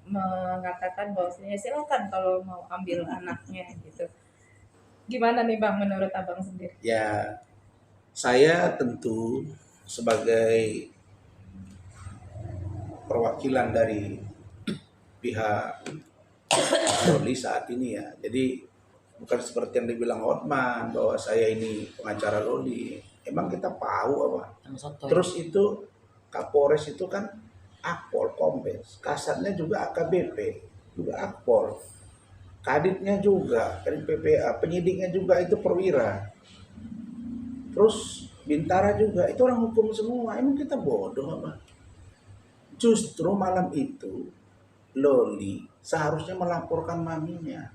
mengatakan bahwasanya silakan kalau mau ambil anaknya gitu. Gimana nih Bang menurut Abang sendiri? Ya, saya tentu sebagai perwakilan dari pihak Loli saat ini ya. Jadi bukan seperti yang dibilang Hotman bahwa saya ini pengacara Loli. Emang kita tahu apa? Terus itu Kapolres itu kan Akpol, Kombes, kasatnya juga AKBP, juga Akpol, kaditnya juga, kadit PPA, penyidiknya juga itu perwira. Terus Bintara juga, itu orang hukum semua. Emang kita bodoh apa? Justru malam itu Loli seharusnya melaporkan maminya.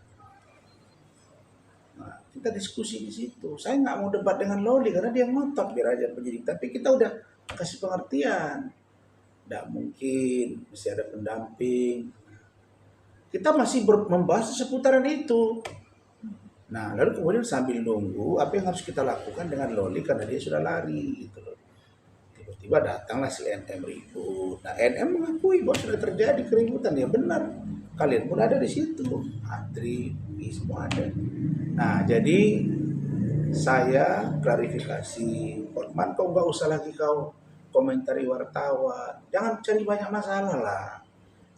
Nah, kita diskusi di situ. Saya nggak mau debat dengan Loli karena dia ngotot biar aja penyidik. Tapi kita udah kasih pengertian. Nggak mungkin, mesti ada pendamping. Kita masih membahas seputaran itu. Nah, lalu kemudian sambil nunggu apa yang harus kita lakukan dengan Loli karena dia sudah lari gitu loh. Tiba-tiba datanglah si NM ribut. Nah, NM mengakui bahwa sudah terjadi keributan. Ya benar. Kalian pun ada di situ. Antri, semua ada. Nah, jadi saya klarifikasi. Hotman, kau nggak usah lagi kau komentari wartawan. Jangan cari banyak masalah lah.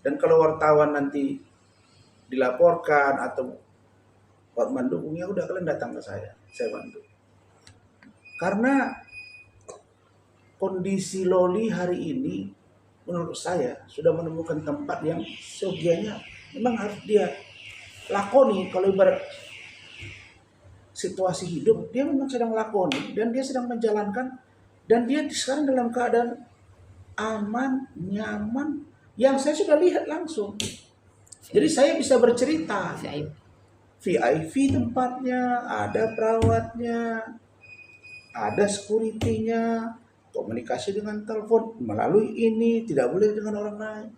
Dan kalau wartawan nanti dilaporkan atau Hotman dukungnya, udah kalian datang ke saya bantu. Karena kondisi Loli hari ini menurut saya sudah menemukan tempat yang seyogianya memang harus dia lakoni. Kalau ibarat situasi hidup, dia memang sedang lakoni dan dia sedang menjalankan, dan dia sekarang dalam keadaan aman, nyaman, yang saya sudah lihat langsung. Jadi saya bisa bercerita. VIP tempatnya, ada perawatnya, ada security-nya, komunikasi dengan telepon melalui ini, tidak boleh dengan orang lain,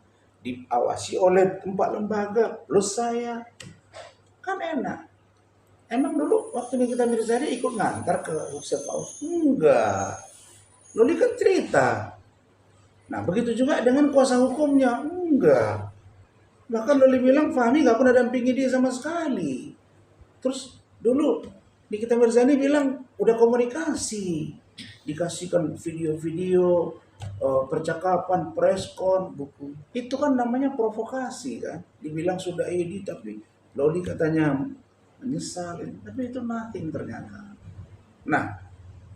diawasi oleh tempat lembaga plus saya. Kan enak. Emang dulu waktu Nikita Mirzani ikut ngantar ke Safe House? Enggak. Loli kan cerita. Nah begitu juga dengan kuasa hukumnya? Enggak. Bahkan Loli bilang Fahmi gak pernah dampingi dia sama sekali. Terus dulu Nikita Mirzani bilang udah komunikasi, dikasihkan video-video percakapan, preskon, buku. Itu kan namanya provokasi kan. Dibilang sudah edit tapi Loli katanya menyesal, tapi itu nothing ternyata. Nah,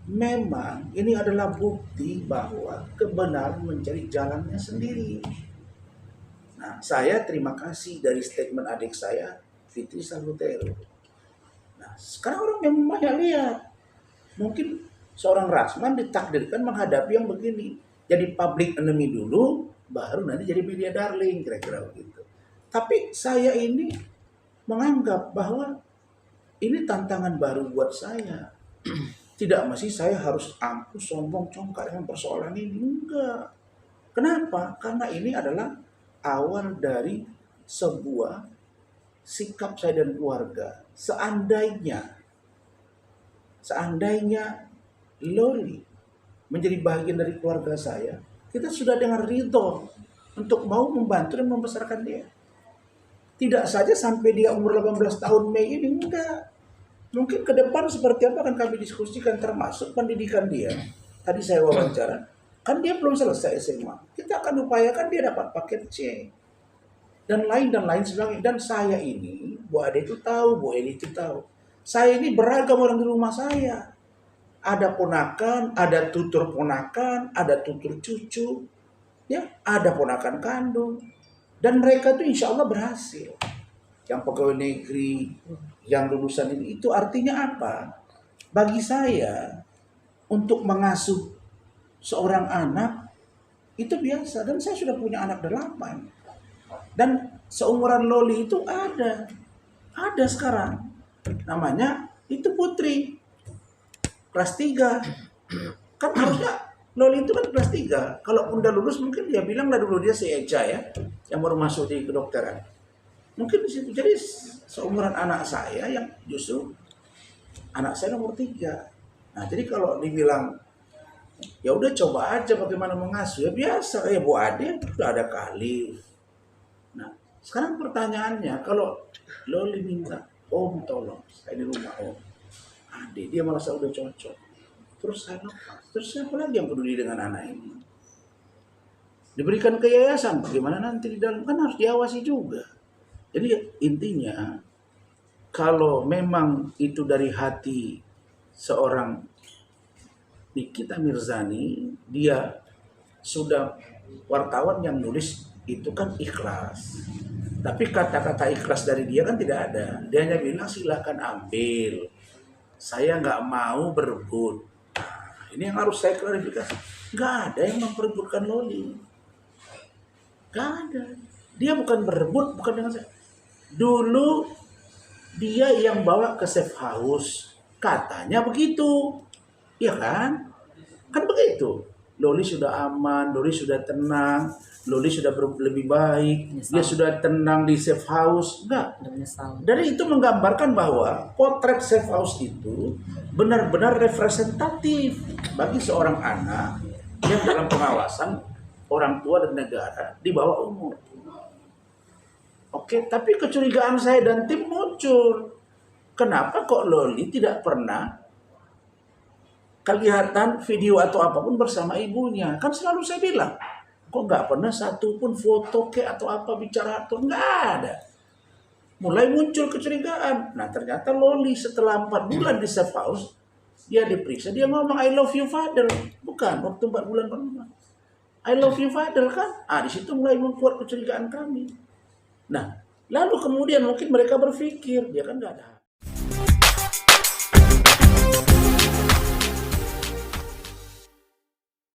memang ini adalah bukti bahwa kebenaran mencari jalannya sendiri. Nah, saya terima kasih dari statement adik saya, Fitri Salutero. Nah, sekarang orang yang banyak lihat, mungkin seorang Rasman ditakdirkan menghadapi yang begini. Jadi public enemy dulu, baru nanti jadi media darling, kira-kira begitu. Tapi saya ini menganggap bahwa ini tantangan baru buat saya. Tidak mesti saya harus angkuh, sombong, congkak dengan persoalan ini. Enggak. Kenapa? Karena ini adalah awal dari sebuah sikap saya dan keluarga. Seandainya Loli menjadi bagian dari keluarga saya, kita sudah dengan ridho untuk mau membantu dan membesarkan dia. Tidak saja sampai dia umur 18 tahun Mei ini, enggak. Mungkin ke depan seperti apa akan kami diskusikan, termasuk pendidikan dia. Tadi saya wawancara, kan dia belum selesai SMA. Kita akan upayakan dia dapat paket C. Dan lain sebagainya. Dan saya ini, Bu Ade itu tahu, Bu Eli itu tahu. Saya ini beragam orang di rumah saya. Ada ponakan, ada tutur ponakan, ada tutur cucu, ya, ada ponakan kandung. Dan mereka itu insya Allah berhasil. Yang pegawai negeri, yang lulusan ini, itu artinya apa? Bagi saya, untuk mengasuh seorang anak, itu biasa. Dan saya sudah punya anak 8. Dan seumuran Loli itu ada sekarang. Namanya itu Putri, kelas 3. Kan harusnya Loli itu kan kelas 3. Kalau udah lulus mungkin dia bilang lah dulu dia si Eja ya, yang baru masuk di kedokteran. Mungkin di situ. Jadi seumuran anak saya yang justru anak saya nomor 3. Nah, jadi kalau dibilang ya udah coba aja bagaimana mengasuh, ya biasa kayak Bu Ade udah ada kali. Sekarang pertanyaannya, kalau Loli minta, Om tolong, saya di rumah Om. Adik, dia merasa udah cocok. Terus saya lepas. Terus siapa lagi yang peduli dengan anak ini? Diberikan ke yayasan, bagaimana nanti di dalam? Kan harus diawasi juga. Jadi intinya, kalau memang itu dari hati seorang Nikita Mirzani, dia sudah wartawan yang nulis itu kan ikhlas. Tapi kata-kata ikhlas dari dia kan tidak ada. Dia hanya bilang silahkan ambil. Saya nggak mau berebut. Nah, ini yang harus saya klarifikasi. Nggak ada yang memperebutkan Loli. Nggak ada. Dia bukan berebut, bukan dengan saya. Dulu dia yang bawa ke safe house. Katanya begitu. Iya kan? Kan begitu. Loli sudah aman, Loli sudah tenang, Loli sudah lebih baik, dia sudah tenang di safe house. Enggak. Dari itu menggambarkan bahwa potret safe house itu benar-benar representatif bagi seorang anak yang dalam pengawasan orang tua dan negara di bawah umur. Oke, tapi kecurigaan saya dan tim muncul. Kenapa kok Loli tidak pernah kelihatan video atau apapun bersama ibunya? Kan selalu saya bilang, kok nggak pernah satu pun foto atau apa bicara atau nggak ada. Mulai muncul kecurigaan. Nah ternyata Loli setelah 4 bulan di safe house, dia diperiksa, dia ngomong I love you Fadel. Bukan, waktu 4 bulan pertama. I love you Fadel kan? Di situ mulai membuat kecurigaan kami. Nah, lalu kemudian mungkin mereka berpikir, dia kan nggak ada